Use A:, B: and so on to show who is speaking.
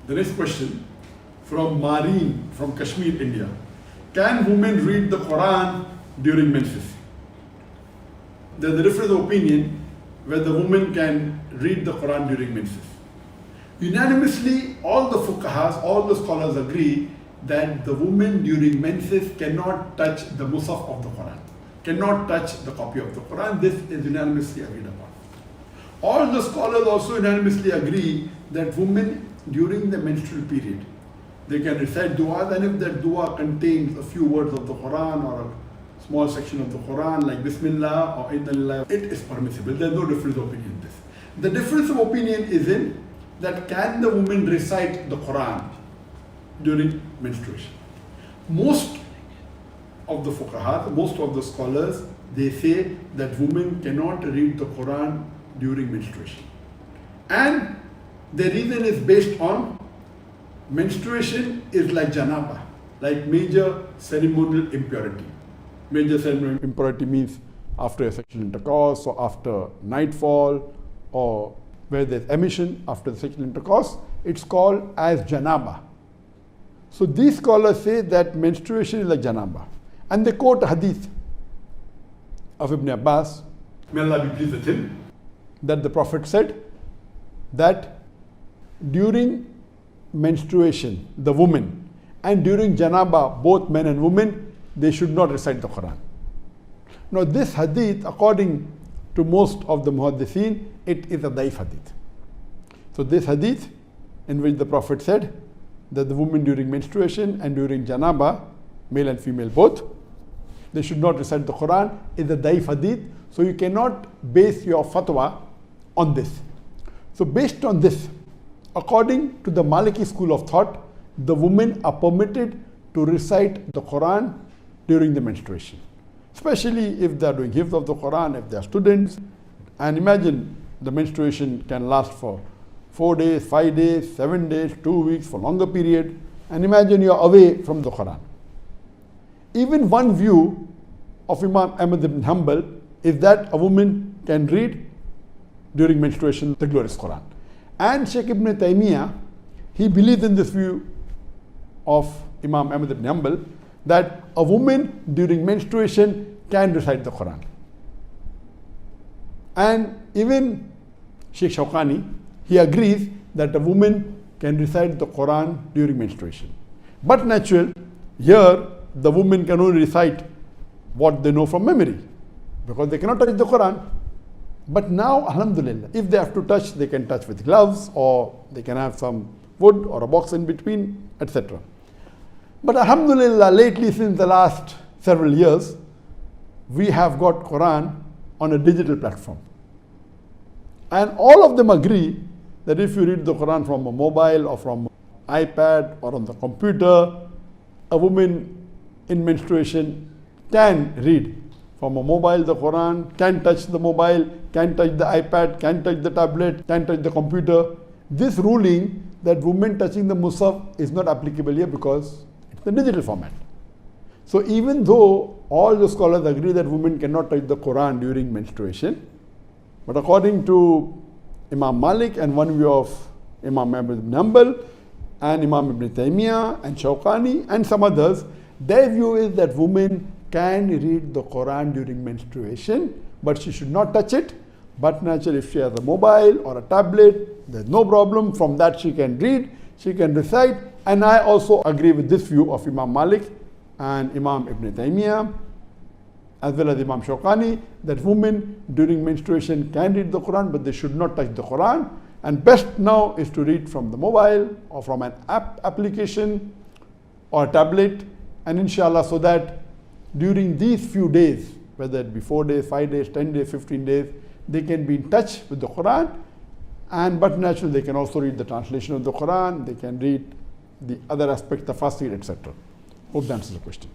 A: The next question from Marine from Kashmir, India. Can women read the Quran during menses? There's a difference of opinion whether women can read the Quran during menses. Unanimously, all the fuqahas, all the scholars agree that the woman during menses cannot touch the mushaf of the Quran, cannot touch the copy of the Quran. This is unanimously agreed upon. All the scholars also unanimously agree that women during the menstrual period, they can recite du'as, and if that du'a contains a few words of the Quran or a small section of the Quran like Bismillah or Inna Lillahi, it is permissible. There is no difference of opinion in this. The difference of opinion is in that can the woman recite the Quran during menstruation. Most of the fuqaha, most of the scholars, they say that women cannot read the Quran during menstruation. And the reason is based on menstruation is like janaba, like major ceremonial impurity. Major ceremonial impurity means after a sexual intercourse or after nightfall or where there's emission after the sexual intercourse. It's called as janaba. So these scholars say that menstruation is like janaba. And they quote a hadith of Ibn Abbas, may Allah be pleased with him, that the Prophet said that during menstruation, the woman, and during janaba, both men and women, they should not recite the Quran. Now this hadith, according to most of the muhaddithin, it is a daif hadith. So this hadith, in which the Prophet said that the woman during menstruation and during janaba, male and female both, they should not recite the Quran, is a daif hadith. So you cannot base your fatwa on this. So based on this, according to the Maliki school of thought, the women are permitted to recite the Quran during the menstruation. Especially if they are doing hifz of the Quran, if they are students. And imagine the menstruation can last for 4 days, 5 days, 7 days, 2 weeks, for longer period. And imagine you are away from the Quran. Even one view of Imam Ahmad ibn Hanbal is that a woman can read during menstruation the glorious Quran. And Sheikh Ibn Taymiyyah, he believes in this view of Imam Ahmad ibn Hanbal that a woman during menstruation can recite the Quran. And even Sheikh Shawqani, he agrees that a woman can recite the Quran during menstruation. But natural, here the woman can only recite what they know from memory, because they cannot touch the Quran. But now, alhamdulillah, if they have to touch, they can touch with gloves, or they can have some wood or a box in between, etc. But alhamdulillah, lately, since the last several years, we have got Quran on a digital platform. And all of them agree that if you read the Quran from a mobile or from an iPad or on the computer, a woman in menstruation can read from a mobile the Quran, can touch the mobile, can touch the iPad, can touch the tablet, can touch the computer. This ruling that women touching the mushaf is not applicable here because it's the digital format. So even though all the scholars agree that women cannot touch the Quran during menstruation, but according to Imam Malik and one view of Imam Ahmad ibn Hanbal and Imam Ibn Taymiyyah and Shawqani and some others, their view is that women can read the Quran during menstruation, but she should not touch it. But naturally, if she has a mobile or a tablet, there's no problem. From that she can read, she can recite. And I also agree with this view of Imam Malik and Imam Ibn Taymiyyah, as well as Imam Shawqani, that women during menstruation can read the Quran, but they should not touch the Quran. And best now is to read from the mobile or from an application or a tablet, and inshallah, so that during these few days, whether it be 4 days, 5 days, 10 days, 15 days, they can be in touch with the Quran. And but naturally, they can also read the translation of the Quran, they can read the other aspects, the tafsir, etc. Hope that answers the question.